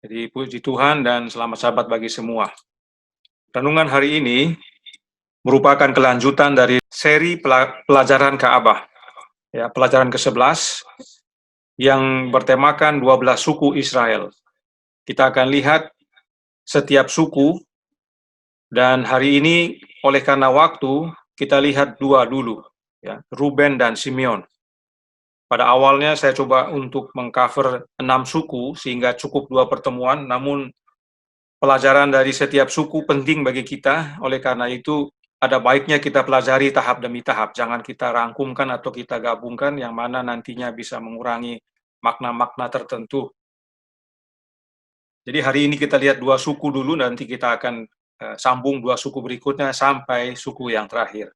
Jadi puji Tuhan dan selamat Sabat bagi semua. Renungan hari ini merupakan kelanjutan dari seri pelajaran Ka'bah. Ya, pelajaran ke-11 yang bertemakan 12 suku Israel. Kita akan lihat setiap suku, dan hari ini oleh karena waktu kita lihat dua dulu, ya, Ruben dan Simeon. Pada awalnya saya coba untuk mengcover 6 suku sehingga cukup 2 pertemuan, namun pelajaran dari setiap suku penting bagi kita, oleh karena itu ada baiknya kita pelajari tahap demi tahap, jangan kita rangkumkan atau kita gabungkan yang mana nantinya bisa mengurangi makna-makna tertentu. Jadi hari ini kita lihat 2 suku dulu, nanti kita akan sambung 2 suku berikutnya sampai suku yang terakhir.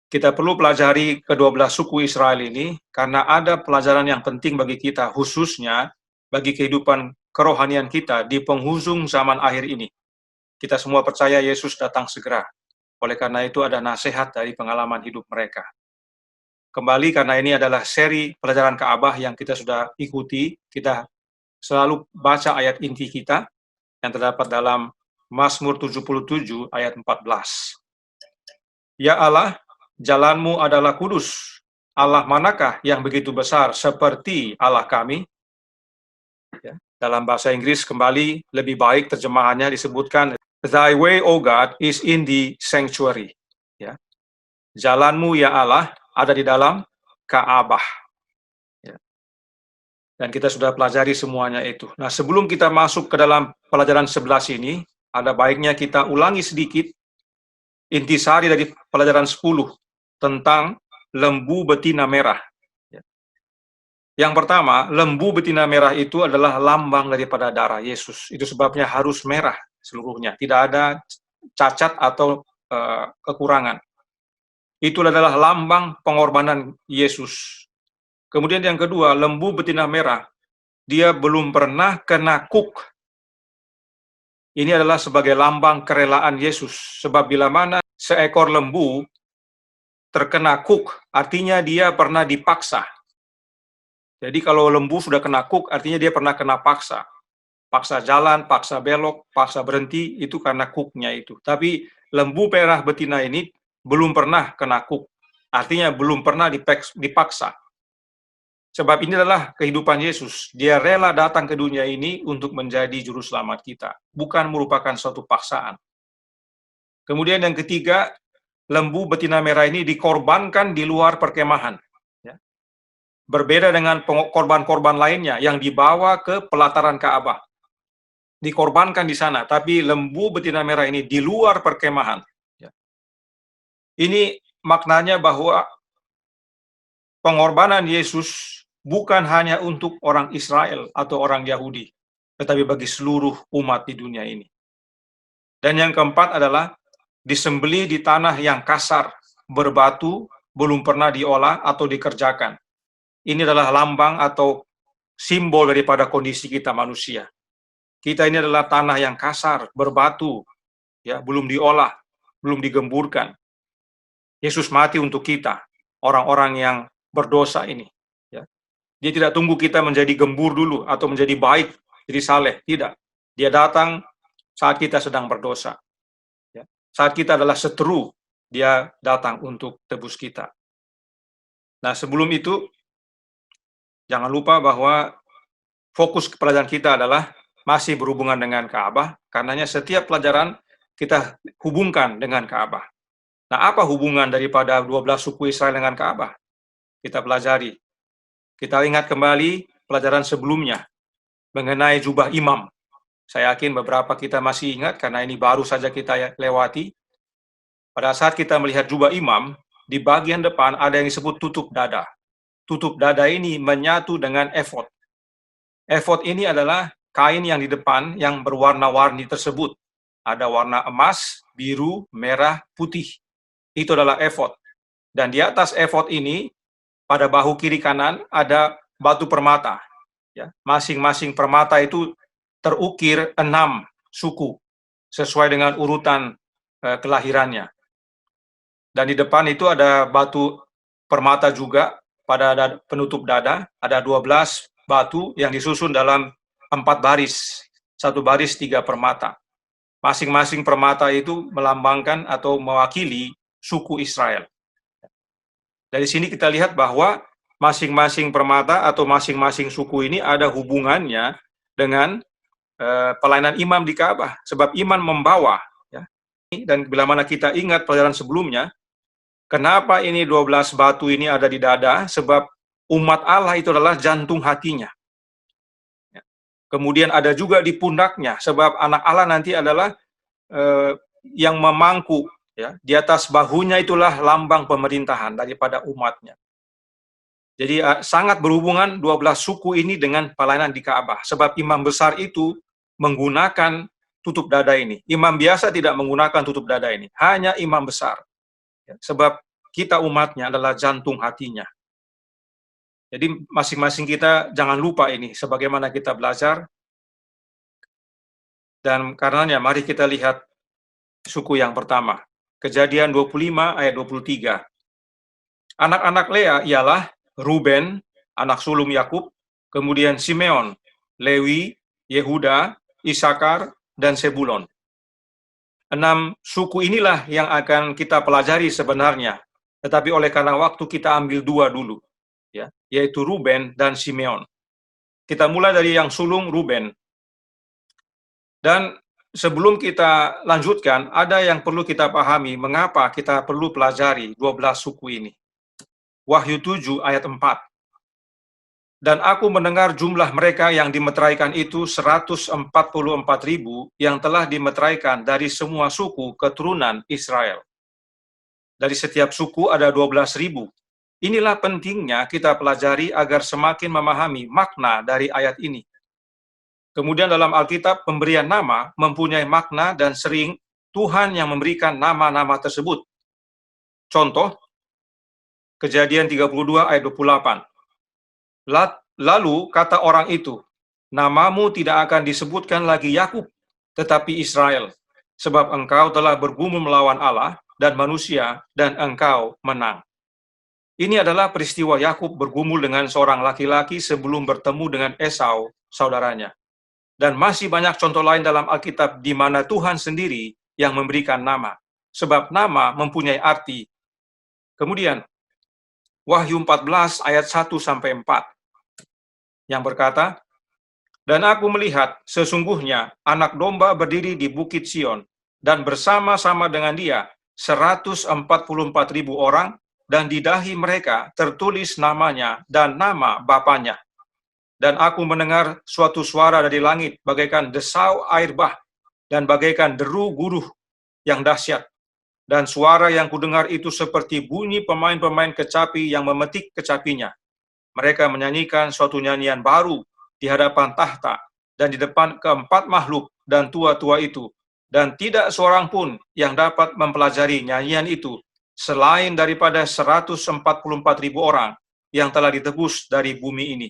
Kita perlu pelajari ke-12 suku Israel ini karena ada pelajaran yang penting bagi kita, khususnya bagi kehidupan kerohanian kita di penghujung zaman akhir ini. Kita semua percaya Yesus datang segera. Oleh karena itu ada nasihat dari pengalaman hidup mereka. Kembali, karena ini adalah seri pelajaran Ka'bah yang kita sudah ikuti, kita selalu baca ayat inti kita yang terdapat dalam Mazmur 77 ayat 14. Ya Allah, jalanmu adalah kudus. Allah manakah yang begitu besar seperti Allah kami? Ya, dalam bahasa Inggris kembali lebih baik terjemahannya disebutkan, Thy way, O God, is in the sanctuary. Ya. Jalanmu ya Allah ada di dalam Ka'bah. Ya. Dan kita sudah pelajari semuanya itu. Nah, sebelum kita masuk ke dalam pelajaran 11 ini, ada baiknya kita ulangi sedikit intisari dari pelajaran 10 tentang lembu betina merah. Yang pertama, lembu betina merah itu adalah lambang daripada darah Yesus. Itu sebabnya harus merah seluruhnya, tidak ada cacat atau kekurangan. Itu adalah lambang pengorbanan Yesus. Kemudian yang kedua, lembu betina merah, dia belum pernah kena kuk. Ini adalah sebagai lambang kerelaan Yesus. Sebab bila mana seekor lembu terkena kuk, artinya dia pernah dipaksa. Jadi kalau lembu sudah kena kuk, artinya dia pernah kena paksa. Paksa jalan, paksa belok, paksa berhenti, itu karena kuknya itu. Tapi lembu merah betina ini belum pernah kena kuk. Artinya belum pernah dipaksa. Sebab ini adalah kehidupan Yesus. Dia rela datang ke dunia ini untuk menjadi juru selamat kita. Bukan merupakan suatu paksaan. Kemudian yang ketiga, lembu betina merah ini dikorbankan di luar perkemahan. Berbeda dengan korban-korban lainnya yang dibawa ke pelataran Ka'bah. Dikorbankan di sana, tapi lembu betina merah ini di luar perkemahan. Ini maknanya bahwa pengorbanan Yesus bukan hanya untuk orang Israel atau orang Yahudi, tetapi bagi seluruh umat di dunia ini. Dan yang keempat adalah disembelih di tanah yang kasar, berbatu, belum pernah diolah atau dikerjakan. Ini adalah lambang atau simbol daripada kondisi kita manusia. Kita ini adalah tanah yang kasar, berbatu, ya, belum diolah, belum digemburkan. Yesus mati untuk kita, orang-orang yang berdosa ini. Ya. Dia tidak tunggu kita menjadi gembur dulu atau menjadi baik, jadi saleh. Tidak. Dia datang saat kita sedang berdosa. Ya. Saat kita adalah seteru, dia datang untuk tebus kita. Nah, sebelum itu, jangan lupa bahwa fokus pelajaran kita adalah masih berhubungan dengan Ka'bah, karenanya setiap pelajaran kita hubungkan dengan Ka'bah. Nah, apa hubungan daripada 12 suku Israel dengan Ka'bah? Kita pelajari. Kita ingat kembali pelajaran sebelumnya mengenai jubah imam. Saya yakin beberapa kita masih ingat karena ini baru saja kita lewati. Pada saat kita melihat jubah imam, di bagian depan ada yang disebut tutup dada. Tutup dada ini menyatu dengan efod. Efod ini adalah kain yang di depan yang berwarna-warni tersebut. Ada warna emas, biru, merah, putih. Itu adalah efod. Dan di atas efod ini, pada bahu kiri kanan, ada batu permata. Ya, masing-masing permata itu terukir 6 suku, sesuai dengan urutan kelahirannya. Dan di depan itu ada batu permata juga, pada penutup dada, ada 12 batu yang disusun dalam 4 baris, 1 baris 3 permata. Masing-masing permata itu melambangkan atau mewakili suku Israel. Dari sini kita lihat bahwa masing-masing permata atau masing-masing suku ini ada hubungannya dengan pelayanan imam di Ka'bah, sebab imam membawa, ya. Dan bila mana kita ingat pelajaran sebelumnya, kenapa ini 12 batu ini ada di dada? Sebab umat Allah itu adalah jantung hatinya. Ya. Kemudian ada juga di pundaknya, sebab anak Allah nanti adalah yang memangku, ya, di atas bahunya itulah lambang pemerintahan daripada umatnya. Jadi sangat berhubungan 12 suku ini dengan pelayanan di Ka'bah, sebab imam besar itu menggunakan tutup dada ini. Imam biasa tidak menggunakan tutup dada ini, hanya imam besar. Ya, sebab kita umatnya adalah jantung hatinya. Jadi masing-masing kita jangan lupa ini, sebagaimana kita belajar. Dan karenanya mari kita lihat suku yang pertama. Kejadian 25 ayat 23. Anak-anak Lea ialah Ruben, anak sulung Yakub, kemudian Simeon, Lewi, Yehuda, Isakar, dan Sebulon. 6 suku inilah yang akan kita pelajari sebenarnya, tetapi oleh karena waktu kita ambil 2 dulu, ya, yaitu Ruben dan Simeon. Kita mulai dari yang sulung Ruben. Dan sebelum kita lanjutkan, ada yang perlu kita pahami mengapa kita perlu pelajari 12 suku ini. Wahyu 7 ayat 4. Dan aku mendengar jumlah mereka yang dimeteraikan itu 144.000 yang telah dimeteraikan dari semua suku keturunan Israel. Dari setiap suku ada 12.000. Inilah pentingnya kita pelajari agar semakin memahami makna dari ayat ini. Kemudian dalam Alkitab, pemberian nama mempunyai makna dan sering Tuhan yang memberikan nama-nama tersebut. Contoh, Kejadian 32 ayat 28. Lalu kata orang itu, namamu tidak akan disebutkan lagi Yakub, tetapi Israel, sebab engkau telah bergumul melawan Allah dan manusia, dan engkau menang. Ini adalah peristiwa Yakub bergumul dengan seorang laki-laki sebelum bertemu dengan Esau, saudaranya. Dan masih banyak contoh lain dalam Alkitab di mana Tuhan sendiri yang memberikan nama, sebab nama mempunyai arti. Kemudian, Wahyu 14 ayat 1-4 yang berkata, dan aku melihat sesungguhnya anak domba berdiri di Bukit Sion, dan bersama-sama dengan dia 144.000 orang, dan di dahi mereka tertulis namanya dan nama bapanya. Dan aku mendengar suatu suara dari langit, bagaikan desau air bah, dan bagaikan deru guruh yang dahsyat. Dan suara yang kudengar itu seperti bunyi pemain-pemain kecapi yang memetik kecapinya. Mereka menyanyikan suatu nyanyian baru di hadapan tahta, dan di depan keempat makhluk dan tua-tua itu. Dan tidak seorang pun yang dapat mempelajari nyanyian itu, selain daripada 144.000 orang yang telah ditebus dari bumi ini.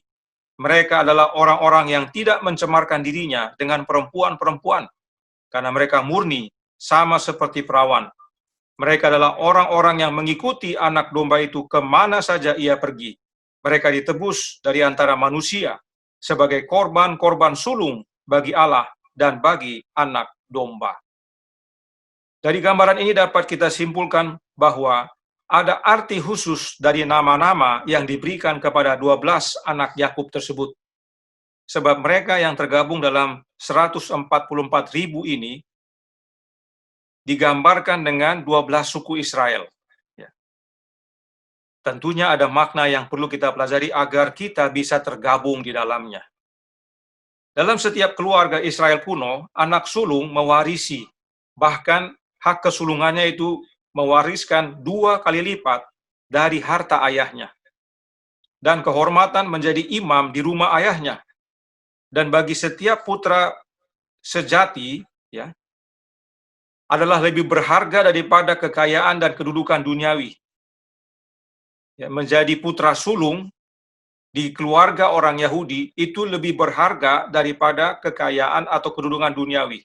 Mereka adalah orang-orang yang tidak mencemarkan dirinya dengan perempuan-perempuan, karena mereka murni, sama seperti perawan. Mereka adalah orang-orang yang mengikuti anak domba itu kemana saja ia pergi. Mereka ditebus dari antara manusia sebagai korban-korban sulung bagi Allah dan bagi anak domba. Dari gambaran ini dapat kita simpulkan bahwa ada arti khusus dari nama-nama yang diberikan kepada 12 anak Yakub tersebut. Sebab mereka yang tergabung dalam 144.000 ini digambarkan dengan 12 suku Israel. Ya. Tentunya ada makna yang perlu kita pelajari agar kita bisa tergabung di dalamnya. Dalam setiap keluarga Israel kuno, anak sulung mewarisi, bahkan hak kesulungannya itu mewariskan 2 kali lipat dari harta ayahnya. Dan kehormatan menjadi imam di rumah ayahnya. Dan bagi setiap putra sejati, ya, adalah lebih berharga daripada kekayaan dan kedudukan duniawi. Ya, menjadi putra sulung di keluarga orang Yahudi itu lebih berharga daripada kekayaan atau kedudukan duniawi.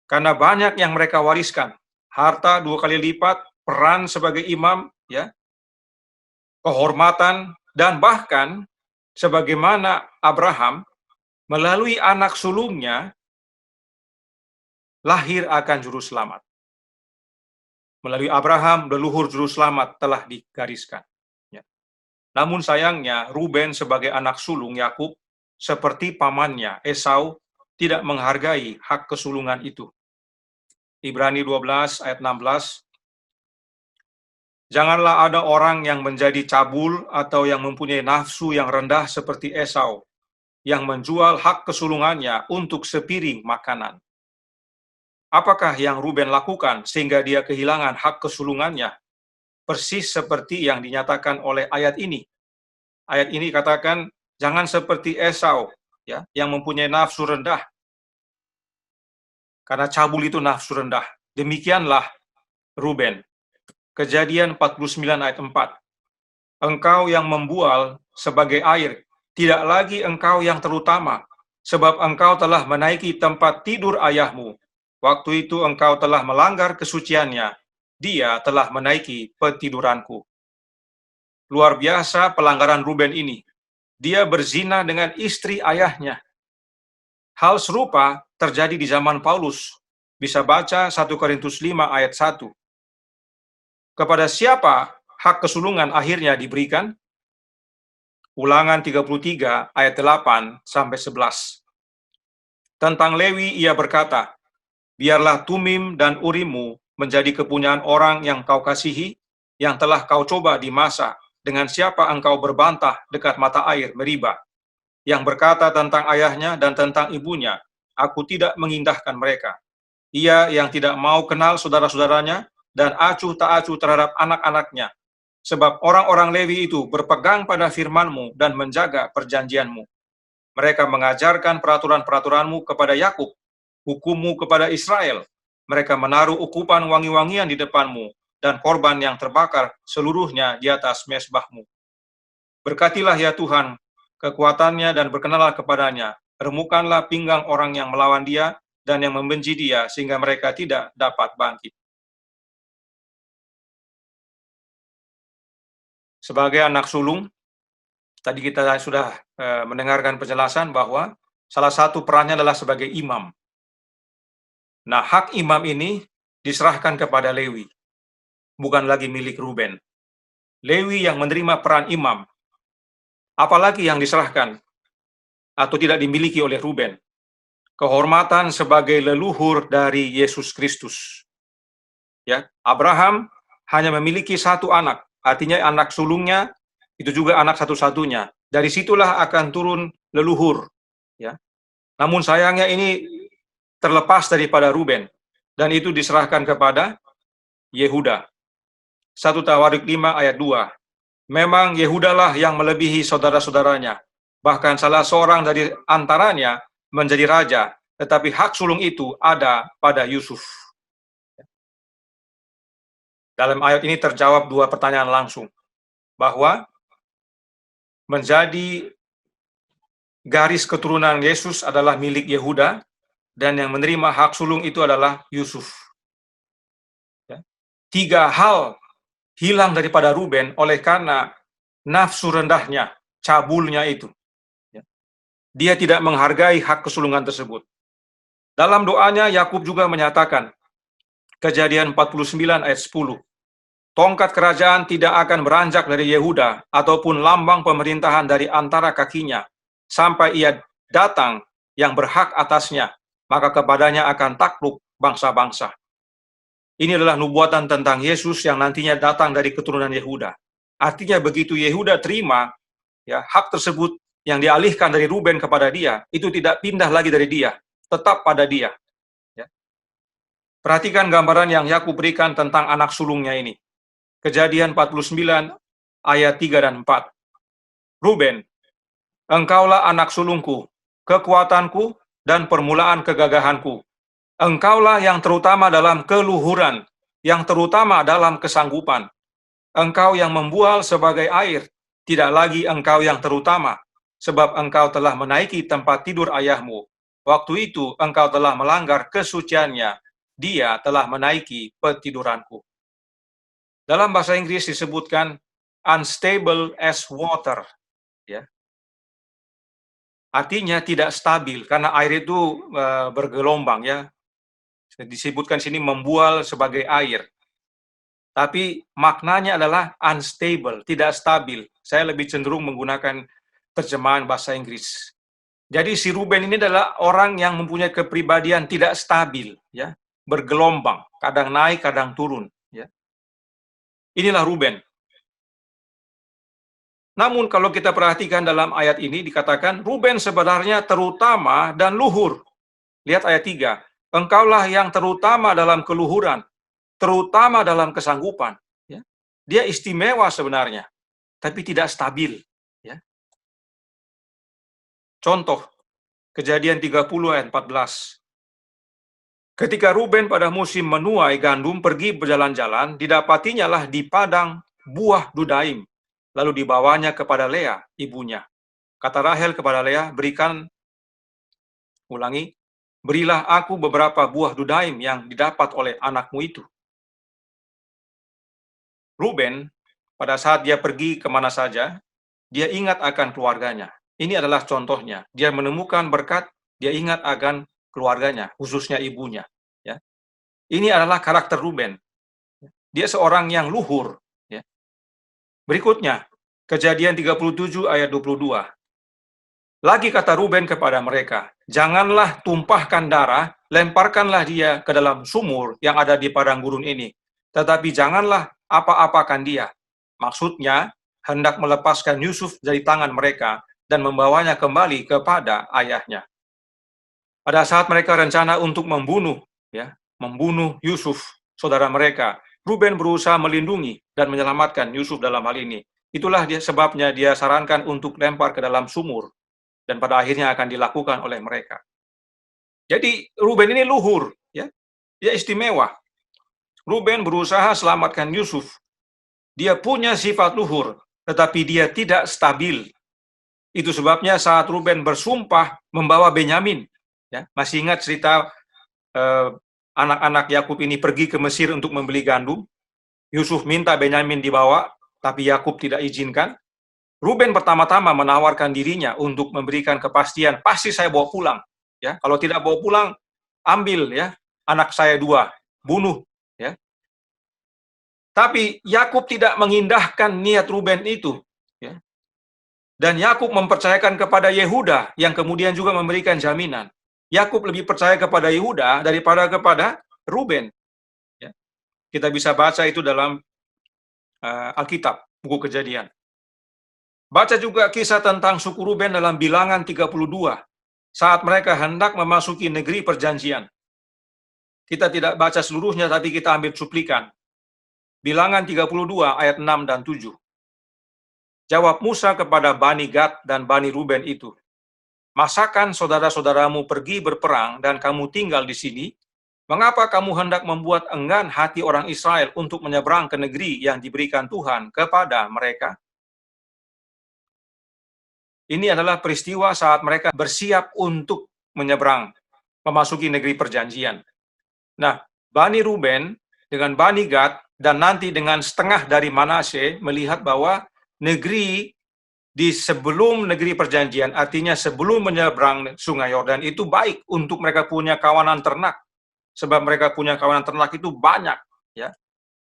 Karena banyak yang mereka wariskan. Harta 2 kali lipat, peran sebagai imam, ya, kehormatan, dan bahkan sebagaimana Abraham, Melalui anak sulungnya, lahir akan juru selamat. Melalui Abraham, leluhur juru selamat telah digariskan. Ya. Namun sayangnya, Ruben sebagai anak sulung Yakub, seperti pamannya Esau, tidak menghargai hak kesulungan itu. Ibrani 12 ayat 16, janganlah ada orang yang menjadi cabul atau yang mempunyai nafsu yang rendah seperti Esau, yang menjual hak kesulungannya untuk sepiring makanan. Apakah yang Ruben lakukan sehingga dia kehilangan hak kesulungannya? Persis seperti yang dinyatakan oleh ayat ini. Ayat ini katakan, jangan seperti Esau, ya, yang mempunyai nafsu rendah. Karena cabul itu nafsu rendah. Demikianlah Ruben. Kejadian 49 ayat 4. Engkau yang membual sebagai air, tidak lagi engkau yang terutama, sebab engkau telah menaiki tempat tidur ayahmu. Waktu itu engkau telah melanggar kesuciannya, dia telah menaiki petiduranku. Luar biasa pelanggaran Ruben ini. Dia berzina dengan istri ayahnya. Hal serupa terjadi di zaman Paulus. Bisa baca 1 Korintus 5 ayat 1. Kepada siapa hak kesulungan akhirnya diberikan? Ulangan 33 ayat 8 sampai 11. Tentang Lewi ia berkata, biarlah Tumim dan Urimmu menjadi kepunyaan orang yang kau kasihi, yang telah kau coba di masa, dengan siapa engkau berbantah dekat mata air Meriba, yang berkata tentang ayahnya dan tentang ibunya, aku tidak mengindahkan mereka. Ia yang tidak mau kenal saudara-saudaranya, dan acuh tak acuh terhadap anak-anaknya, sebab orang-orang Lewi itu berpegang pada firman-Mu dan menjaga perjanjian-Mu. Mereka mengajarkan peraturan-peraturan-Mu kepada Yakub, hukum-Mu kepada Israel. Mereka menaruh ukupan wangi-wangian di depan-Mu, dan korban yang terbakar seluruhnya di atas mezbah-Mu. Berkatilah ya Tuhan kekuatannya dan berkenalah kepadanya. Remukanlah pinggang orang yang melawan dia dan yang membenci dia, sehingga mereka tidak dapat bangkit. Sebagai anak sulung, tadi kita sudah mendengarkan penjelasan bahwa salah satu perannya adalah sebagai imam. Nah, hak imam ini diserahkan kepada Lewi, bukan lagi milik Ruben. Lewi yang menerima peran imam, apalagi yang diserahkan atau tidak dimiliki oleh Ruben, kehormatan sebagai leluhur dari Yesus Kristus. Ya, Abraham hanya memiliki satu anak, artinya anak sulungnya itu juga anak satu-satunya. Dari situlah akan turun leluhur. Ya, namun sayangnya ini terlepas daripada Ruben, dan itu diserahkan kepada Yehuda. 1 Tawarik 5 ayat 2. Memang Yehudalah yang melebihi saudara-saudaranya, bahkan salah seorang dari antaranya menjadi raja, tetapi hak sulung itu ada pada Yusuf. Dalam ayat ini terjawab dua pertanyaan langsung, bahwa menjadi garis keturunan Yesus adalah milik Yehuda, dan yang menerima hak sulung itu adalah Yusuf. Ya. Tiga hal hilang daripada Ruben oleh karena nafsu rendahnya, cabulnya itu. Ya. Dia tidak menghargai hak kesulungan tersebut. Dalam doanya, Yakub juga menyatakan, Kejadian 49 ayat 10, tongkat kerajaan tidak akan beranjak dari Yehuda, ataupun lambang pemerintahan dari antara kakinya, sampai ia datang yang berhak atasnya, maka kepadanya akan takluk bangsa-bangsa. Ini adalah nubuatan tentang Yesus yang nantinya datang dari keturunan Yehuda. Artinya begitu Yehuda terima ya hak tersebut yang dialihkan dari Ruben kepada dia, itu tidak pindah lagi dari dia, tetap pada dia. Ya. Perhatikan gambaran yang Yakub berikan tentang anak sulungnya ini. Kejadian 49 ayat 3 dan 4. Ruben, engkaulah anak sulungku, kekuatanku, dan permulaan kegagahanku. Engkaulah yang terutama dalam keluhuran, yang terutama dalam kesanggupan. Engkau yang membual sebagai air, tidak lagi engkau yang terutama, sebab engkau telah menaiki tempat tidur ayahmu. Waktu itu engkau telah melanggar kesuciannya, dia telah menaiki petiduranku. Dalam bahasa Inggris disebutkan unstable as water. Ya. Artinya tidak stabil, karena air itu bergelombang ya. Disebutkan sini membual sebagai air. Tapi maknanya adalah unstable, tidak stabil. Saya lebih cenderung menggunakan terjemahan bahasa Inggris. Jadi si Ruben ini adalah orang yang mempunyai kepribadian tidak stabil, ya, bergelombang, kadang naik, kadang turun. Ya. Inilah Ruben. Namun kalau kita perhatikan dalam ayat ini dikatakan Ruben sebenarnya terutama dan luhur. Lihat ayat 3. Engkaulah yang terutama dalam keluhuran, terutama dalam kesanggupan. Ya. Dia istimewa sebenarnya, tapi tidak stabil. Ya. Contoh, Kejadian 30 ayat 14. Ketika Ruben pada musim menuai gandum pergi berjalan-jalan, didapatinya lah di padang buah dudaim, lalu dibawanya kepada Lea, ibunya. Kata Rahel kepada Lea, berilah aku beberapa buah dudaim yang didapat oleh anakmu itu. Ruben, pada saat dia pergi kemana saja, dia ingat akan keluarganya. Ini adalah contohnya. Dia menemukan berkat, dia ingat akan keluarganya, khususnya ibunya. Ya. Ini adalah karakter Ruben. Dia seorang yang luhur. Ya. Berikutnya, Kejadian 37 ayat 22. Lagi kata Ruben kepada mereka, janganlah tumpahkan darah, lemparkanlah dia ke dalam sumur yang ada di padang gurun ini. Tetapi janganlah apa-apakan dia. Maksudnya, hendak melepaskan Yusuf dari tangan mereka dan membawanya kembali kepada ayahnya. Pada saat mereka rencana untuk membunuh Yusuf, saudara mereka, Ruben berusaha melindungi dan menyelamatkan Yusuf dalam hal ini. Itulah sebabnya dia sarankan untuk lempar ke dalam sumur, dan pada akhirnya akan dilakukan oleh mereka. Jadi Ruben ini luhur, ya, dia istimewa. Ruben berusaha selamatkan Yusuf. Dia punya sifat luhur, tetapi dia tidak stabil. Itu sebabnya saat Ruben bersumpah membawa Benyamin, ya, masih ingat cerita anak-anak Yakub ini pergi ke Mesir untuk membeli gandum. Yusuf minta Benyamin dibawa, tapi Yakub tidak izinkan. Ruben pertama-tama menawarkan dirinya untuk memberikan kepastian, pasti saya bawa pulang. Ya, kalau tidak bawa pulang, ambil ya anak saya 2, bunuh. Ya. Tapi Yakub tidak mengindahkan niat Ruben itu. Ya. Dan Yakub mempercayakan kepada Yehuda yang kemudian juga memberikan jaminan. Yakub lebih percaya kepada Yehuda daripada kepada Ruben. Ya. Kita bisa baca itu dalam Alkitab, buku Kejadian. Baca juga kisah tentang suku Ruben dalam Bilangan 32, saat mereka hendak memasuki negeri perjanjian. Kita tidak baca seluruhnya, tapi kita ambil cuplikan. Bilangan 32 ayat 6 dan 7. Jawab Musa kepada Bani Gad dan Bani Ruben itu, masakan saudara-saudaramu pergi berperang dan kamu tinggal di sini? Mengapa kamu hendak membuat enggan hati orang Israel untuk menyeberang ke negeri yang diberikan Tuhan kepada mereka? Ini adalah peristiwa saat mereka bersiap untuk menyeberang, memasuki negeri perjanjian. Nah, Bani Ruben dengan Bani Gad dan nanti dengan setengah dari Manasye melihat bahwa negeri di sebelum negeri perjanjian, artinya sebelum menyeberang Sungai Yordan, itu baik untuk mereka punya kawanan ternak. Sebab mereka punya kawanan ternak itu banyak. Ya.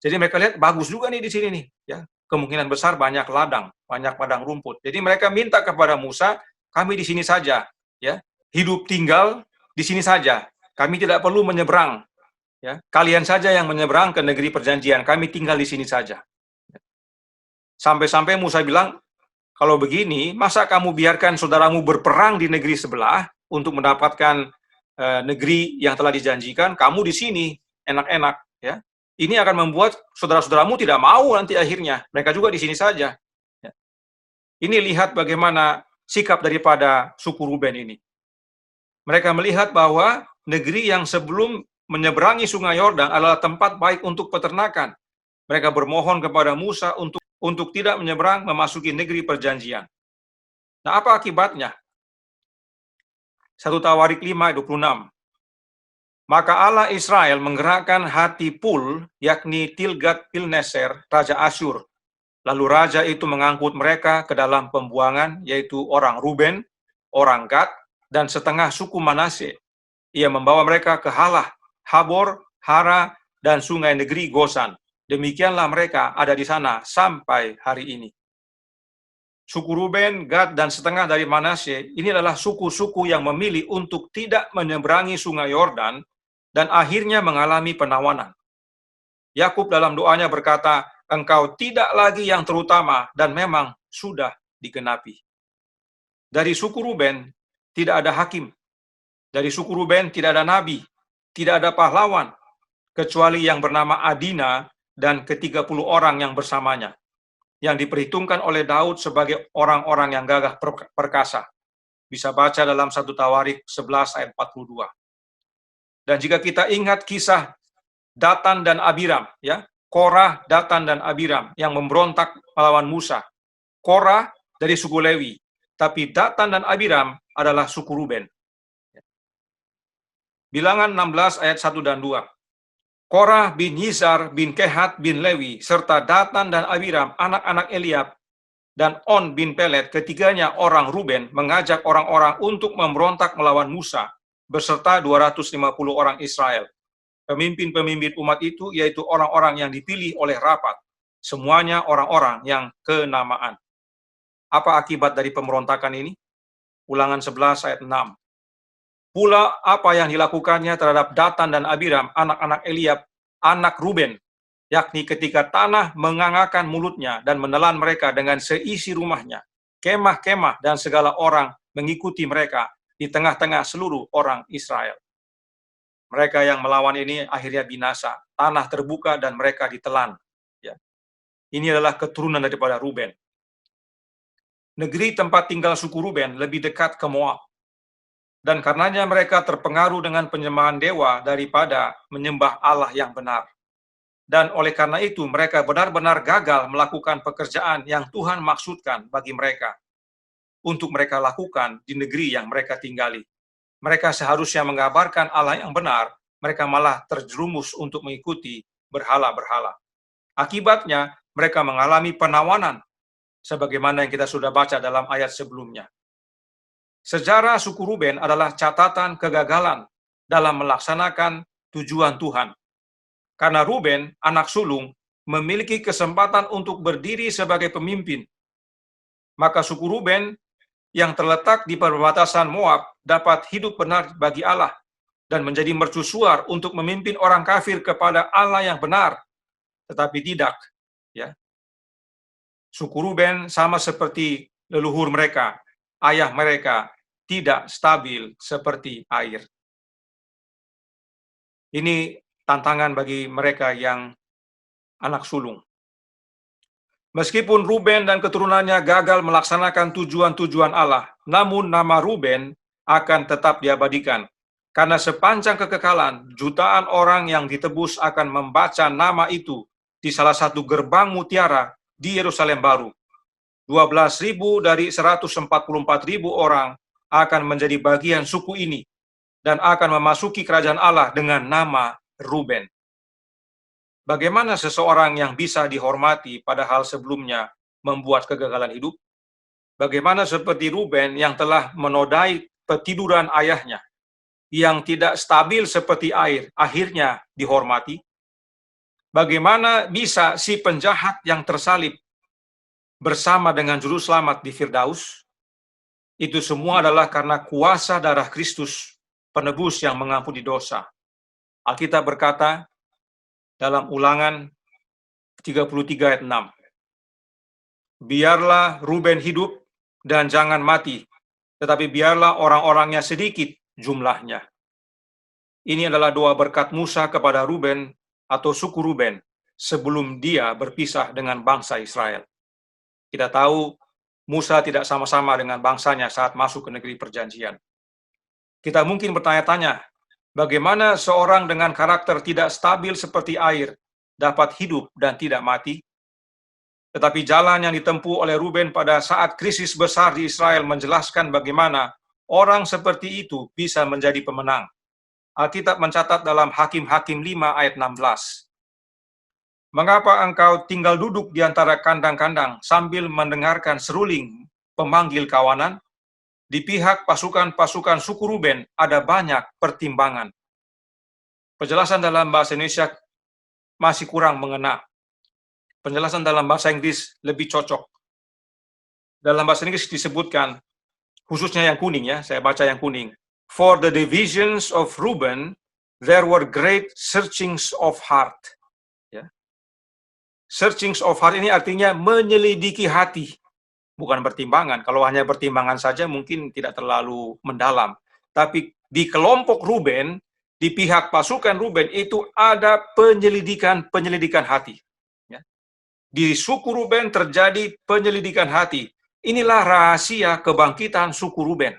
Jadi mereka lihat bagus juga nih di sini nih. Ya. Kemungkinan besar banyak ladang, banyak padang rumput. Jadi mereka minta kepada Musa, kami di sini saja, ya, hidup tinggal di sini saja. Kami tidak perlu menyeberang, ya. Kalian saja yang menyeberang ke negeri perjanjian. Kami tinggal di sini saja. Sampai-sampai Musa bilang, kalau begini, masa kamu biarkan saudaramu berperang di negeri sebelah untuk mendapatkan negeri yang telah dijanjikan? Kamu di sini enak-enak, ya. Ini akan membuat saudara-saudaramu tidak mau nanti akhirnya. Mereka juga di sini saja. Ya. Ini lihat bagaimana sikap daripada suku Ruben ini. Mereka melihat bahwa negeri yang sebelum menyeberangi Sungai Yordan adalah tempat baik untuk peternakan. Mereka bermohon kepada Musa untuk tidak menyeberang memasuki negeri perjanjian. Nah, apa akibatnya? 1 Tawarik 5:26. Maka Allah Israel menggerakkan hati Pul, yakni Tilgat-Pilneser, Raja Asyur. Lalu raja itu mengangkut mereka ke dalam pembuangan, yaitu orang Ruben, orang Gad, dan setengah suku Manasye. Ia membawa mereka ke Halah, Habor, Hara, dan sungai negeri Gosan. Demikianlah mereka ada di sana sampai hari ini. Suku Ruben, Gad, dan setengah dari Manasye, ini adalah suku-suku yang memilih untuk tidak menyeberangi sungai Yordan dan akhirnya mengalami penawanan. Yakub dalam doanya berkata, engkau tidak lagi yang terutama dan memang sudah digenapi. Dari suku Ruben tidak ada hakim. Dari suku Ruben tidak ada nabi, tidak ada pahlawan, kecuali yang bernama Adina dan ke-30 orang yang bersamanya, yang diperhitungkan oleh Daud sebagai orang-orang yang gagah perkasa. Bisa baca dalam 1 Tawarik 11 ayat 42. Dan jika kita ingat kisah Datan dan Abiram, ya, Korah, Datan, dan Abiram yang memberontak melawan Musa. Korah dari suku Lewi, tapi Datan dan Abiram adalah suku Ruben. Bilangan 16 ayat 1 dan 2. Korah bin Yizar bin Kehat bin Lewi, serta Datan dan Abiram, anak-anak Eliab, dan On bin Pelet, ketiganya orang Ruben, mengajak orang-orang untuk memberontak melawan Musa, beserta 250 orang Israel. Pemimpin-pemimpin umat itu yaitu orang-orang yang dipilih oleh rapat, semuanya orang-orang yang kenamaan. Apa akibat dari pemberontakan ini? Ulangan 11 ayat 6. Pula apa yang dilakukannya terhadap Datan dan Abiram, anak-anak Eliab, anak Ruben, yakni ketika tanah mengangakan mulutnya dan menelan mereka dengan seisi rumahnya, kemah-kemah dan segala orang mengikuti mereka di tengah-tengah seluruh orang Israel. Mereka yang melawan ini akhirnya binasa, tanah terbuka dan mereka ditelan. Ya. Ini adalah keturunan daripada Ruben. Negeri tempat tinggal suku Ruben lebih dekat ke Moab. Dan karenanya mereka terpengaruh dengan penyembahan dewa daripada menyembah Allah yang benar. Dan oleh karena itu mereka benar-benar gagal melakukan pekerjaan yang Tuhan maksudkan bagi mereka untuk mereka lakukan di negeri yang mereka tinggali. Mereka seharusnya mengabarkan Allah yang benar, mereka malah terjerumus untuk mengikuti berhala-berhala. Akibatnya, mereka mengalami penawanan, sebagaimana yang kita sudah baca dalam ayat sebelumnya. Sejarah suku Ruben adalah catatan kegagalan dalam melaksanakan tujuan Tuhan. Karena Ruben, anak sulung, memiliki kesempatan untuk berdiri sebagai pemimpin. Maka suku Ruben yang terletak di perbatasan Moab dapat hidup benar bagi Allah dan menjadi mercusuar untuk memimpin orang kafir kepada Allah yang benar, tetapi tidak. Ya. Suku Ruben sama seperti leluhur mereka, ayah mereka tidak stabil seperti air. Ini tantangan bagi mereka yang anak sulung. Meskipun Ruben dan keturunannya gagal melaksanakan tujuan-tujuan Allah, namun nama Ruben akan tetap diabadikan. Karena sepanjang kekekalan, jutaan orang yang ditebus akan membaca nama itu di salah satu gerbang mutiara di Yerusalem baru. 12.000 dari 144.000 orang akan menjadi bagian suku ini dan akan memasuki kerajaan Allah dengan nama Ruben. Bagaimana seseorang yang bisa dihormati padahal sebelumnya membuat kegagalan hidup? Bagaimana seperti Ruben yang telah menodai petiduran ayahnya, yang tidak stabil seperti air, akhirnya dihormati? Bagaimana bisa si penjahat yang tersalib bersama dengan juru selamat di Firdaus? Itu semua adalah karena kuasa darah Kristus, penebus yang mengampuni dosa. Alkitab berkata, dalam Ulangan 33 ayat 6. Biarlah Ruben hidup dan jangan mati, tetapi biarlah orang-orangnya sedikit jumlahnya. Ini adalah doa berkat Musa kepada Ruben atau suku Ruben sebelum dia berpisah dengan bangsa Israel. Kita tahu Musa tidak sama-sama dengan bangsanya saat masuk ke negeri perjanjian. Kita mungkin bertanya-tanya, bagaimana seorang dengan karakter tidak stabil seperti air dapat hidup dan tidak mati? Tetapi jalan yang ditempuh oleh Ruben pada saat krisis besar di Israel menjelaskan bagaimana orang seperti itu bisa menjadi pemenang. Alkitab mencatat dalam Hakim-Hakim 5 ayat 16. Mengapa engkau tinggal duduk di antara kandang-kandang sambil mendengarkan seruling pemanggil kawanan? Di pihak pasukan-pasukan suku Ruben ada banyak pertimbangan. Penjelasan dalam bahasa Indonesia masih kurang mengena. Penjelasan dalam bahasa Inggris lebih cocok. Dalam bahasa Inggris disebutkan, khususnya yang kuning ya, saya baca yang kuning. For the divisions of Reuben, there were great searchings of heart. Ya. Searchings of heart ini artinya menyelidiki hati, bukan pertimbangan. Kalau hanya pertimbangan saja mungkin tidak terlalu mendalam. Tapi di kelompok Ruben, di pihak pasukan Ruben itu ada penyelidikan hati. Ya. Di suku Ruben terjadi penyelidikan hati. Inilah rahasia kebangkitan suku Ruben.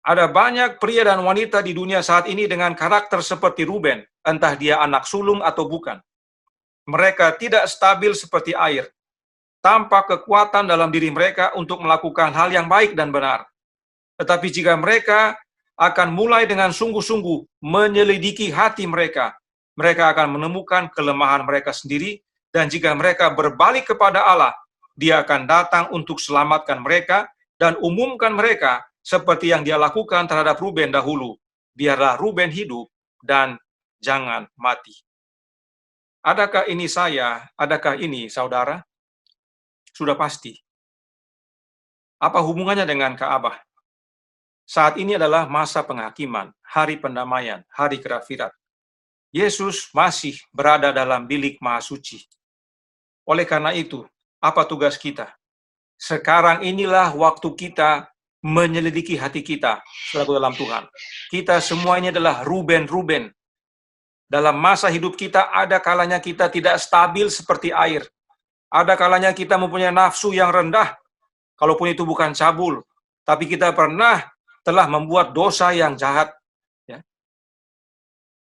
Ada banyak pria dan wanita di dunia saat ini dengan karakter seperti Ruben, entah dia anak sulung atau bukan. Mereka tidak stabil seperti air, tanpa kekuatan dalam diri mereka untuk melakukan hal yang baik dan benar. Tetapi jika mereka akan mulai dengan sungguh-sungguh menyelidiki hati mereka, mereka akan menemukan kelemahan mereka sendiri, dan jika mereka berbalik kepada Allah, Dia akan datang untuk selamatkan mereka dan umumkan mereka seperti yang Dia lakukan terhadap Ruben dahulu. Biarlah Ruben hidup dan jangan mati. Adakah ini saya? Adakah ini saudara? Sudah pasti. Apa hubungannya dengan Ka'bah? Saat ini adalah masa penghakiman, hari pendamaian, hari kerafirat. Yesus masih berada dalam bilik Maha Suci. Oleh karena itu, apa tugas kita? Sekarang inilah waktu kita menyelidiki hati kita selaku dalam Tuhan. Kita semua ini adalah Ruben-Ruben. Dalam masa hidup kita, ada kalanya kita tidak stabil seperti air. Ada kalanya kita mempunyai nafsu yang rendah, kalaupun itu bukan cabul. Tapi kita pernah telah membuat dosa yang jahat. Ya.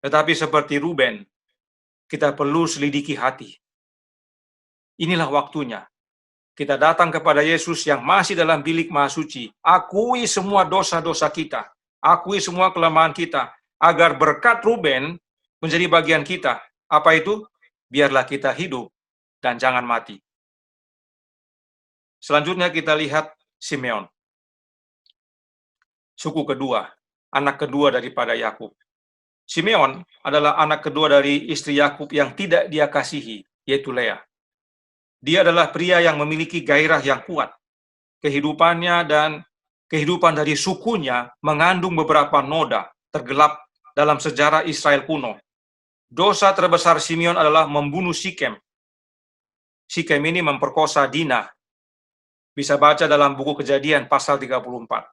Tetapi seperti Ruben, kita perlu selidiki hati. Inilah waktunya. Kita datang kepada Yesus yang masih dalam bilik Maha Suci. Akui semua dosa-dosa kita. Akui semua kelemahan kita. Agar berkat Ruben menjadi bagian kita. Apa itu? Biarlah kita hidup dan jangan mati. Selanjutnya kita lihat Simeon. Suku kedua, anak kedua daripada Yakub. Simeon adalah anak kedua dari istri Yakub yang tidak dia kasihi, yaitu Lea. Dia adalah pria yang memiliki gairah yang kuat. Kehidupannya dan kehidupan dari sukunya mengandung beberapa noda tergelap dalam sejarah Israel kuno. Dosa terbesar Simeon adalah membunuh Sikem. Sikem ini memperkosa Dina. Bisa baca dalam buku Kejadian pasal 34.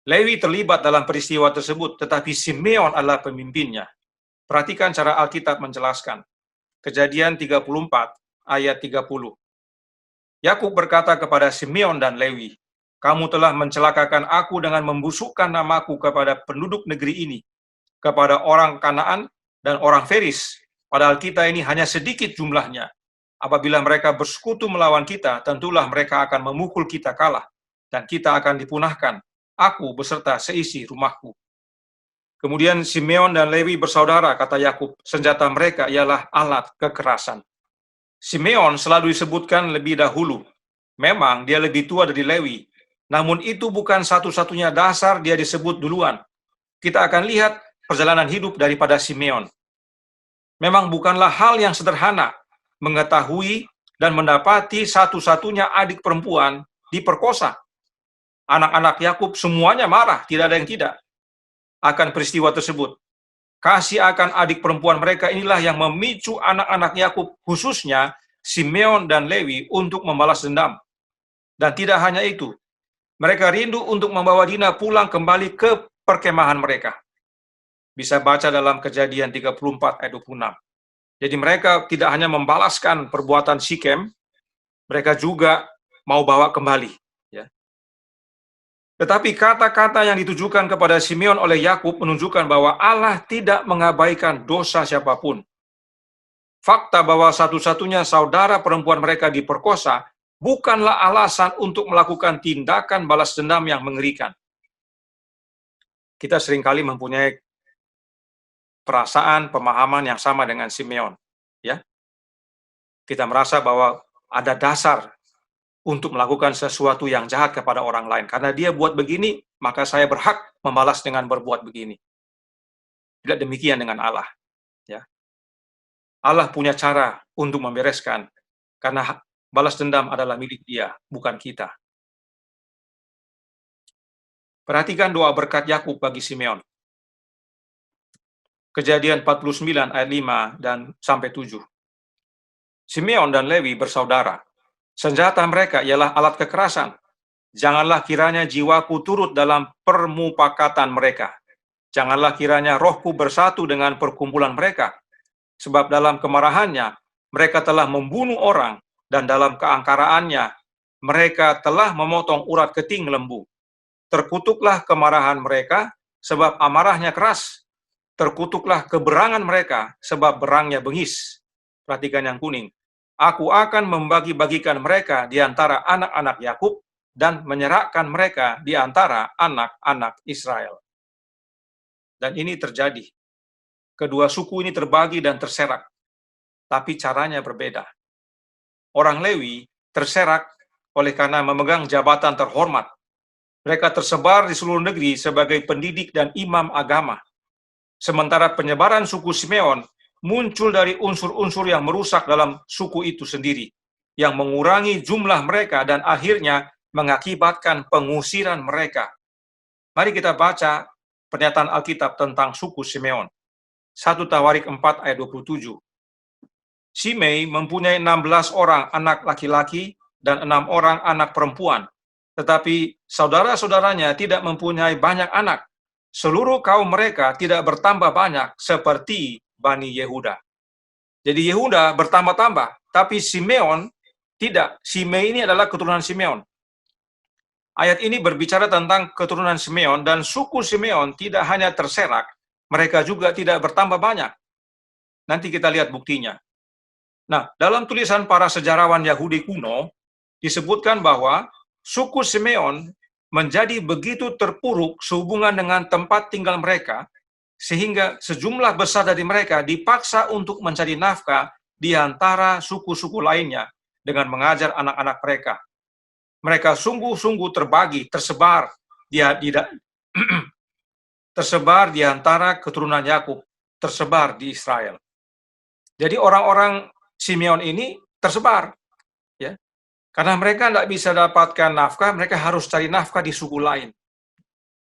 Lewi terlibat dalam peristiwa tersebut, tetapi Simeon adalah pemimpinnya. Perhatikan cara Alkitab menjelaskan. Kejadian 34 ayat 30. Yakub berkata kepada Simeon dan Lewi, "Kamu telah mencelakakan aku dengan membusukkan namaku kepada penduduk negeri ini, kepada orang Kanaan dan orang Feris, padahal kita ini hanya sedikit jumlahnya. Apabila mereka bersekutu melawan kita, tentulah mereka akan memukul kita kalah, dan kita akan dipunahkan, aku beserta seisi rumahku." Kemudian Simeon dan Lewi bersaudara, kata Yakub, senjata mereka ialah alat kekerasan. Simeon selalu disebutkan lebih dahulu. Memang dia lebih tua dari Lewi, namun itu bukan satu-satunya dasar dia disebut duluan. Kita akan lihat perjalanan hidup daripada Simeon. Memang bukanlah hal yang sederhana mengetahui dan mendapati satu-satunya adik perempuan diperkosa. Anak-anak Yakub semuanya marah, tidak ada yang tidak, akan peristiwa tersebut. Kasih akan adik perempuan mereka inilah yang memicu anak-anak Yakub, khususnya Simeon dan Lewi, untuk membalas dendam. Dan tidak hanya itu, mereka rindu untuk membawa Dina pulang kembali ke perkemahan mereka. Bisa baca dalam Kejadian 34 ayat 26. Jadi mereka tidak hanya membalaskan perbuatan Sikem, mereka juga mau bawa kembali. Tetapi kata-kata yang ditujukan kepada Simeon oleh Yakub menunjukkan bahwa Allah tidak mengabaikan dosa siapapun. Fakta bahwa satu-satunya saudara perempuan mereka diperkosa bukanlah alasan untuk melakukan tindakan balas dendam yang mengerikan. Kita seringkali mempunyai perasaan, pemahaman yang sama dengan Simeon. Ya, kita merasa bahwa ada dasar untuk melakukan sesuatu yang jahat kepada orang lain. Karena dia buat begini, maka saya berhak membalas dengan berbuat begini. Tidak demikian dengan Allah. Ya. Allah punya cara untuk membereskan, karena balas dendam adalah milik Dia, bukan kita. Perhatikan doa berkat Yakub bagi Simeon. Kejadian 49 ayat 5 dan sampai 7. Simeon dan Lewi bersaudara. Senjata mereka ialah alat kekerasan. Janganlah kiranya jiwaku turut dalam permupakatan mereka. Janganlah kiranya rohku bersatu dengan perkumpulan mereka. Sebab dalam kemarahannya, mereka telah membunuh orang, dan dalam keangkaraannya, mereka telah memotong urat keting lembu. Terkutuklah kemarahan mereka, sebab amarahnya keras. Terkutuklah keberangan mereka, sebab berangnya bengis. Perhatikan yang kuning. Aku akan membagi-bagikan mereka di antara anak-anak Yakub, dan menyerahkan mereka di antara anak-anak Israel. Dan ini terjadi. Kedua suku ini terbagi dan terserak. Tapi caranya berbeda. Orang Lewi terserak oleh karena memegang jabatan terhormat. Mereka tersebar di seluruh negeri sebagai pendidik dan imam agama. Sementara penyebaran suku Simeon muncul dari unsur-unsur yang merusak dalam suku itu sendiri, yang mengurangi jumlah mereka dan akhirnya mengakibatkan pengusiran mereka. Mari kita baca pernyataan Alkitab tentang suku Simeon. 1 Tawarik 4 ayat 27. Simei mempunyai 16 orang anak laki-laki dan 6 orang anak perempuan. Tetapi saudara-saudaranya tidak mempunyai banyak anak. Seluruh kaum mereka tidak bertambah banyak seperti Bani Yehuda. Jadi Yehuda bertambah-tambah, tapi Simeon tidak. Simei ini adalah keturunan Simeon. Ayat ini berbicara tentang keturunan Simeon, dan suku Simeon tidak hanya terserak, mereka juga tidak bertambah banyak. Nanti kita lihat buktinya. Nah, dalam tulisan para sejarawan Yahudi kuno, disebutkan bahwa suku Simeon menjadi begitu terpuruk sehubungan dengan tempat tinggal mereka, sehingga sejumlah besar dari mereka dipaksa untuk mencari nafkah di antara suku-suku lainnya dengan mengajar anak-anak mereka. Mereka sungguh-sungguh terbagi, tersebar tersebar di antara keturunan Yakub, tersebar di Israel. Jadi orang-orang Simeon ini tersebar, ya, karena mereka tidak bisa dapatkan nafkah, mereka harus cari nafkah di suku lain.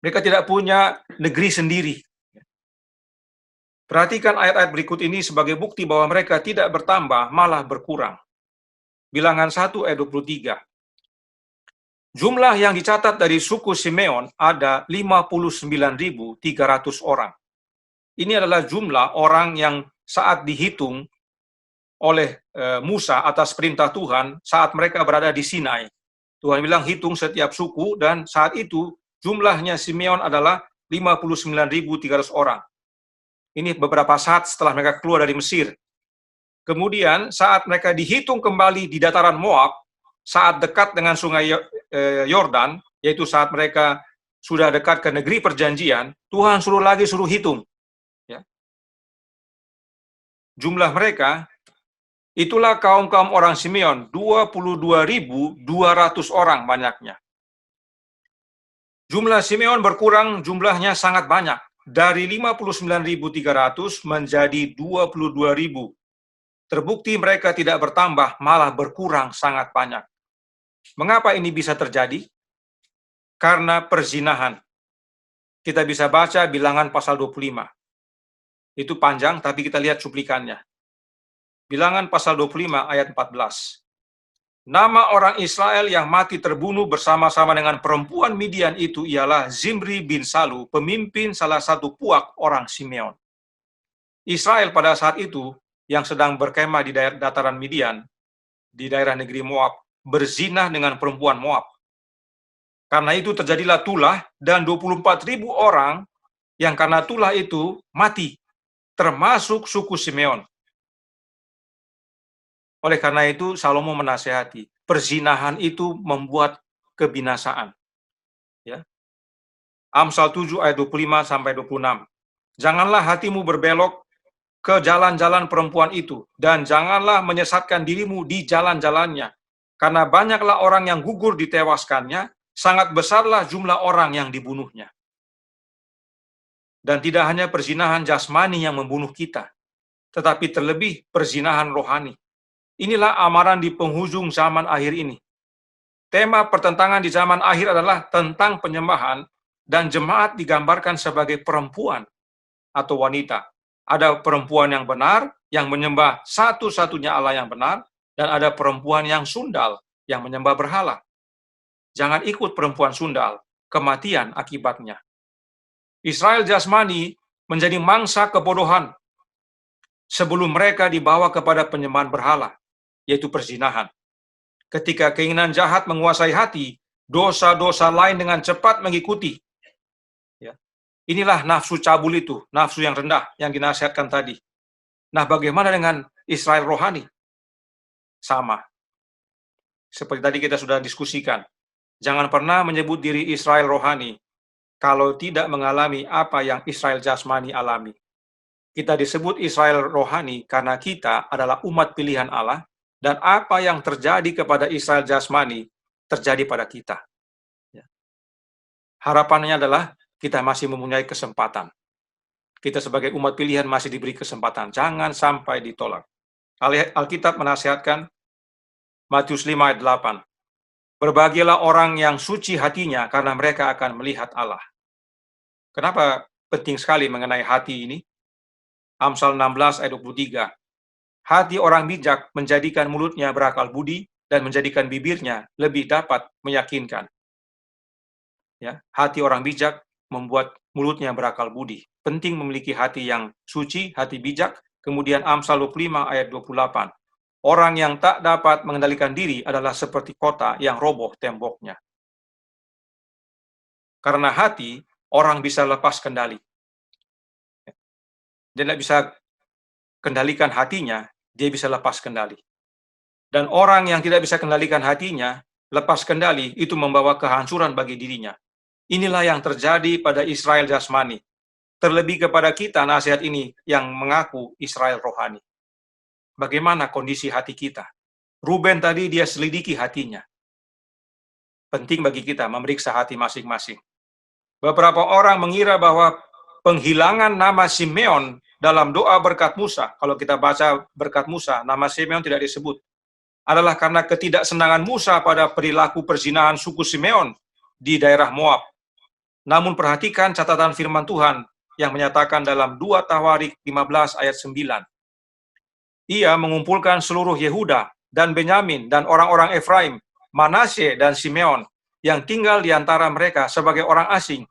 Mereka tidak punya negeri sendiri. Perhatikan ayat-ayat berikut ini sebagai bukti bahwa mereka tidak bertambah, malah berkurang. Bilangan 1 ayat 23. Jumlah yang dicatat dari suku Simeon ada 59.300 orang. Ini adalah jumlah orang yang saat dihitung oleh Musa atas perintah Tuhan saat mereka berada di Sinai. Tuhan bilang hitung setiap suku, dan saat itu jumlahnya Simeon adalah 59.300 orang. Ini beberapa saat setelah mereka keluar dari Mesir. Kemudian saat mereka dihitung kembali di dataran Moab, saat dekat dengan sungai Yordan, yaitu saat mereka sudah dekat ke negeri perjanjian, Tuhan suruh hitung. Ya. Jumlah mereka, itulah kaum-kaum orang Simeon, 22.200 orang banyaknya. Jumlah Simeon berkurang, jumlahnya sangat banyak. Dari 59.300 menjadi 22.000. Terbukti mereka tidak bertambah, malah berkurang sangat banyak. Mengapa ini bisa terjadi? Karena perzinahan. Kita bisa baca Bilangan pasal 25. Itu panjang, tapi kita lihat cuplikannya. Bilangan pasal 25 ayat 14. Nama orang Israel yang mati terbunuh bersama-sama dengan perempuan Midian itu ialah Zimri bin Salu, pemimpin salah satu puak orang Simeon. Israel pada saat itu yang sedang berkemah di daerah dataran Midian, di daerah negeri Moab, berzina dengan perempuan Moab. Karena itu terjadilah tulah, dan 24.000 orang yang karena tulah itu mati, termasuk suku Simeon. Oleh karena itu Salomo menasihati, perzinahan itu membuat kebinasaan. Ya. Amsal 7 ayat 25 sampai 26. Janganlah hatimu berbelok ke jalan-jalan perempuan itu, dan janganlah menyesatkan dirimu di jalan-jalannya. karena banyaklah orang yang gugur ditewaskannya, sangat besarlah jumlah orang yang dibunuhnya. Dan tidak hanya perzinahan jasmani yang membunuh kita, tetapi terlebih perzinahan rohani. Inilah amaran di penghujung zaman akhir ini. Tema pertentangan di zaman akhir adalah tentang penyembahan, dan jemaat digambarkan sebagai perempuan atau wanita. Ada perempuan yang benar, yang menyembah satu-satunya Allah yang benar, dan ada perempuan yang sundal, yang menyembah berhala. Jangan ikut perempuan sundal, kematian akibatnya. Israel jasmani menjadi mangsa kebodohan sebelum mereka dibawa kepada penyembahan berhala, yaitu perzinahan. Ketika keinginan jahat menguasai hati, dosa-dosa lain dengan cepat mengikuti. Ya. Inilah nafsu cabul itu, nafsu yang rendah yang dinasihatkan tadi. Nah, bagaimana dengan Israel rohani? Sama. Seperti tadi kita sudah diskusikan. Jangan pernah menyebut diri Israel rohani kalau tidak mengalami apa yang Israel jasmani alami. Kita disebut Israel rohani karena kita adalah umat pilihan Allah, dan apa yang terjadi kepada Israel jasmani terjadi pada kita. Harapannya adalah kita masih mempunyai kesempatan. Kita sebagai umat pilihan masih diberi kesempatan. Jangan sampai ditolak. Alkitab menasihatkan, Matius 5 ayat 8. Berbahagialah orang yang suci hatinya, karena mereka akan melihat Allah. Kenapa penting sekali mengenai hati ini? Amsal 16 ayat 23. Hati orang bijak menjadikan mulutnya berakal budi, dan menjadikan bibirnya lebih dapat meyakinkan. Ya, hati orang bijak membuat mulutnya berakal budi. Penting memiliki hati yang suci, hati bijak. Kemudian Amsal 25 ayat 28. Orang yang tak dapat mengendalikan diri adalah seperti kota yang roboh temboknya. Karena hati, orang bisa lepas kendali. Dia tidak bisa kendalikan hatinya, dia bisa lepas kendali. Dan orang yang tidak bisa kendalikan hatinya, lepas kendali, itu membawa kehancuran bagi dirinya. Inilah yang terjadi pada Israel jasmani. Terlebih kepada kita nasihat ini yang mengaku Israel rohani. Bagaimana kondisi hati kita? Ruben tadi dia selidiki hatinya. Penting bagi kita memeriksa hati masing-masing. Beberapa orang mengira bahwa penghilangan nama Simeon dalam doa berkat Musa, kalau kita baca berkat Musa, nama Simeon tidak disebut, adalah karena ketidaksenangan Musa pada perilaku perzinahan suku Simeon di daerah Moab. Namun perhatikan catatan firman Tuhan yang menyatakan dalam 2 Tawarik 15 ayat 9. Ia mengumpulkan seluruh Yehuda dan Benyamin dan orang-orang Efraim, Manasye dan Simeon yang tinggal di antara mereka sebagai orang asing.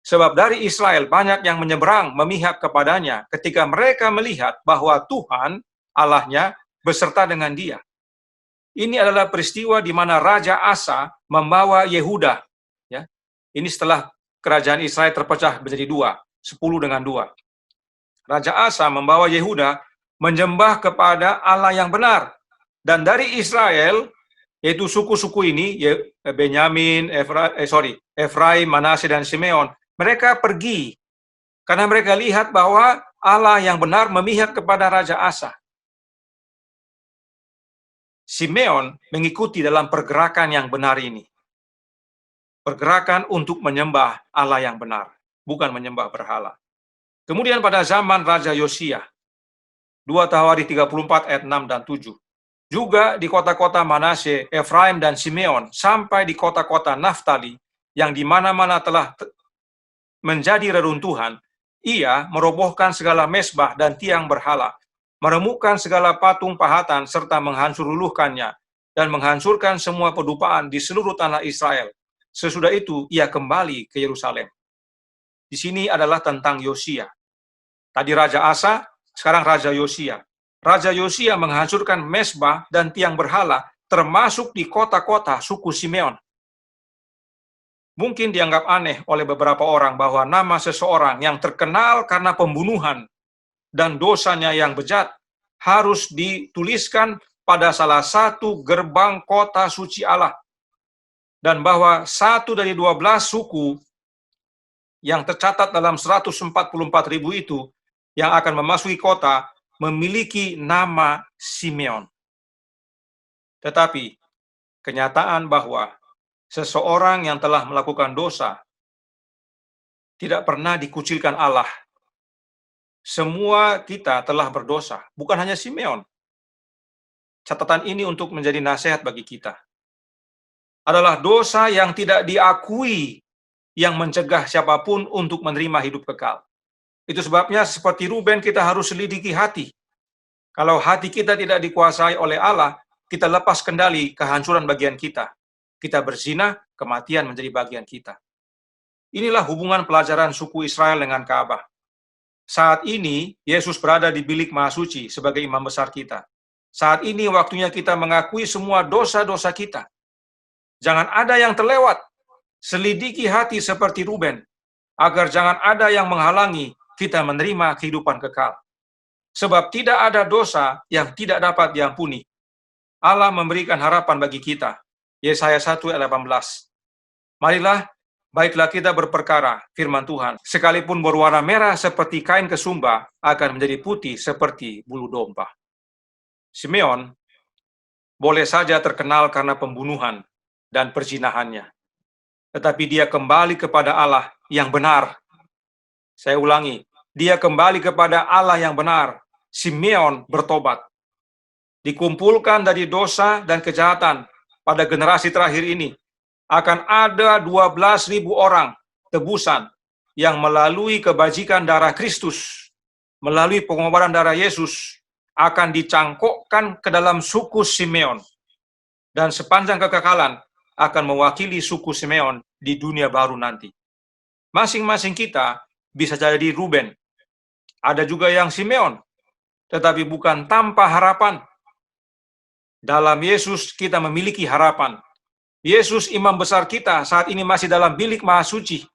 Sebab dari Israel banyak yang menyeberang memihak kepadanya ketika mereka melihat bahwa Tuhan Allahnya beserta dengan dia. Ini adalah peristiwa di mana Raja Asa membawa Yehuda. Ya. Ini setelah kerajaan Israel terpecah menjadi 10 dengan 2. Raja Asa membawa Yehuda menyembah kepada Allah yang benar. Dan dari Israel, yaitu suku-suku ini, Benyamin, Efraim, Manasye, dan Simeon, mereka pergi karena mereka lihat bahwa Allah yang benar memihak kepada Raja Asa. Simeon mengikuti dalam pergerakan yang benar ini. Pergerakan untuk menyembah Allah yang benar, bukan menyembah berhala. Kemudian pada zaman Raja Yosia, 2 Tawarik 34 ayat 6 dan 7. Juga di kota-kota Manasye, Efraim, dan Simeon, sampai di kota-kota Naftali, yang di mana-mana telah menjadi reruntuhan, ia merobohkan segala mesbah dan tiang berhala, meremukkan segala patung pahatan, serta menghancur-luluhkannya, dan menghancurkan semua pedupaan di seluruh tanah Israel. Sesudah itu, ia kembali ke Yerusalem. Di sini adalah tentang Yosia. Tadi Raja Asa, sekarang Raja Yosia. Raja Yosia menghancurkan mesbah dan tiang berhala, termasuk di kota-kota suku Simeon. Mungkin dianggap aneh oleh beberapa orang bahwa nama seseorang yang terkenal karena pembunuhan dan dosanya yang bejat harus dituliskan pada salah satu gerbang kota suci Allah. Dan bahwa 1 dari 12 suku yang tercatat dalam 144.000 itu yang akan memasuki kota memiliki nama Simeon. Tetapi kenyataan bahwa seseorang yang telah melakukan dosa tidak pernah dikucilkan Allah. Semua kita telah berdosa, bukan hanya Simeon. Catatan ini untuk menjadi nasihat bagi kita. Adalah dosa yang tidak diakui yang mencegah siapapun untuk menerima hidup kekal. Itu sebabnya seperti Ruben kita harus selidiki hati. Kalau hati kita tidak dikuasai oleh Allah, kita lepas kendali kehancuran bagian kita. Kita berzina, kematian menjadi bagian kita. Inilah hubungan pelajaran suku Israel dengan Ka'bah. Saat ini, Yesus berada di bilik Maha Suci sebagai imam besar kita. Saat ini waktunya kita mengakui semua dosa-dosa kita. Jangan ada yang terlewat. Selidiki hati seperti Ruben, agar jangan ada yang menghalangi kita menerima kehidupan kekal. Sebab tidak ada dosa yang tidak dapat diampuni. Allah memberikan harapan bagi kita. Yesaya 1:18. Marilah, baiklah kita berperkara, firman Tuhan. Sekalipun berwarna merah seperti kain kesumba, akan menjadi putih seperti bulu domba. Simeon boleh saja terkenal karena pembunuhan dan perzinahannya. Tetapi dia kembali kepada Allah yang benar. Saya ulangi, dia kembali kepada Allah yang benar. Simeon bertobat. Dikumpulkan dari dosa dan kejahatan pada generasi terakhir ini, akan ada 12.000 orang tebusan yang melalui kebajikan darah Kristus, melalui pengorbanan darah Yesus, akan dicangkokkan ke dalam suku Simeon. Dan sepanjang kekekalan akan mewakili suku Simeon di dunia baru nanti. Masing-masing kita bisa jadi Ruben. Ada juga yang Simeon, tetapi bukan tanpa harapan. Dalam Yesus kita memiliki harapan. Yesus imam besar kita saat ini masih dalam bilik Maha Suci.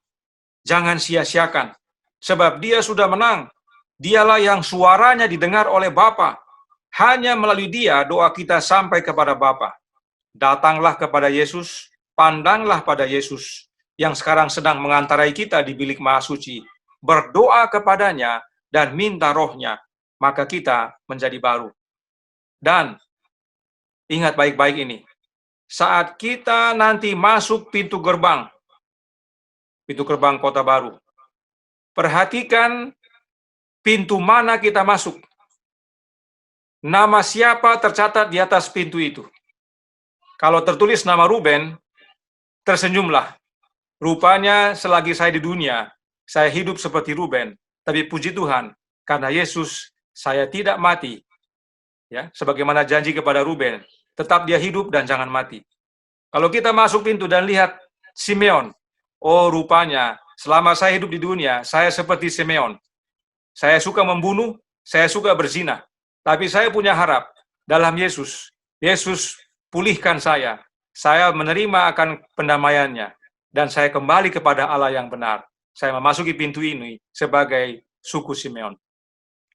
Jangan sia-siakan, sebab dia sudah menang. Dialah yang suaranya didengar oleh Bapa. Hanya melalui dia doa kita sampai kepada Bapa. Datanglah kepada Yesus, pandanglah pada Yesus, yang sekarang sedang mengantarai kita di bilik Maha Suci. Berdoa kepadanya dan minta rohnya, maka kita menjadi baru. Dan ingat baik-baik ini, saat kita nanti masuk pintu gerbang kota baru, perhatikan pintu mana kita masuk. Nama siapa tercatat di atas pintu itu. Kalau tertulis nama Ruben, tersenyumlah. Rupanya selagi saya di dunia, saya hidup seperti Ruben. Tapi puji Tuhan, karena Yesus, saya tidak mati. Ya, sebagaimana janji kepada Ruben, tetap dia hidup dan jangan mati. Kalau kita masuk pintu dan lihat Simeon, oh rupanya selama saya hidup di dunia, saya seperti Simeon. Saya suka membunuh, saya suka berzina. Tapi saya punya harap dalam Yesus. Yesus pulihkan saya menerima akan pendamaiannya, dan saya kembali kepada Allah yang benar. Saya memasuki pintu ini sebagai suku Simeon.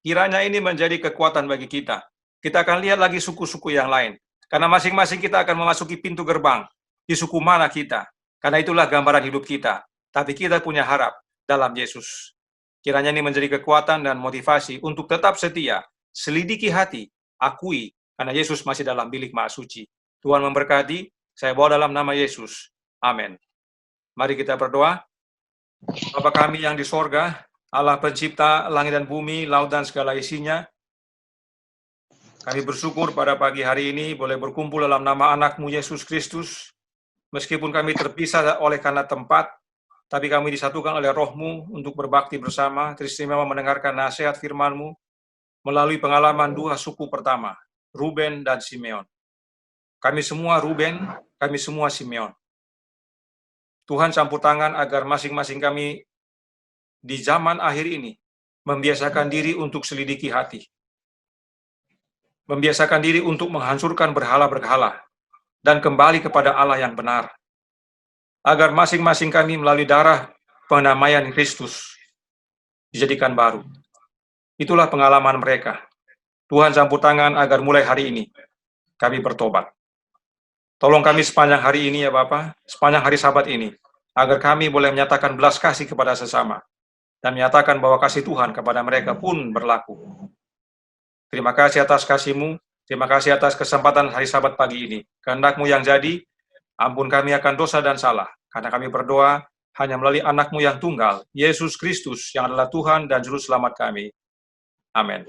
Kiranya ini menjadi kekuatan bagi kita. Kita akan lihat lagi suku-suku yang lain. Karena masing-masing kita akan memasuki pintu gerbang. Di suku mana kita? Karena itulah gambaran hidup kita. Tapi kita punya harap dalam Yesus. Kiranya ini menjadi kekuatan dan motivasi untuk tetap setia. Selidiki hati, akui, karena Yesus masih dalam bilik Maha Suci. Tuhan memberkati, saya bawa dalam nama Yesus. Amin. Mari kita berdoa. Bapa kami yang di sorga, Allah pencipta langit dan bumi, laut dan segala isinya, kami bersyukur pada pagi hari ini boleh berkumpul dalam nama anak-Mu Yesus Kristus. Meskipun kami terpisah oleh karena tempat, tapi kami disatukan oleh Roh-Mu untuk berbakti bersama, teristimewa mendengarkan nasihat firman-Mu melalui pengalaman dua suku pertama, Ruben dan Simeon. Kami semua Ruben, kami semua Simeon. Tuhan campur tangan agar masing-masing kami di zaman akhir ini membiasakan diri untuk selidiki hati. Membiasakan diri untuk menghancurkan berhala-berhala dan kembali kepada Allah yang benar. Agar masing-masing kami melalui darah pendamaian Kristus dijadikan baru. Itulah pengalaman mereka. Tuhan campur tangan agar mulai hari ini kami bertobat. Tolong kami sepanjang hari ini ya Bapa, sepanjang hari Sabat ini, agar kami boleh menyatakan belas kasih kepada sesama, dan menyatakan bahwa kasih Tuhan kepada mereka pun berlaku. Terima kasih atas kasih-Mu, Terima kasih atas kesempatan hari Sabat pagi ini. Kehendak-Mu yang jadi, ampun kami akan dosa dan salah, karena kami berdoa hanya melalui anak-Mu yang tunggal, Yesus Kristus, yang adalah Tuhan dan Juru Selamat kami. Amin.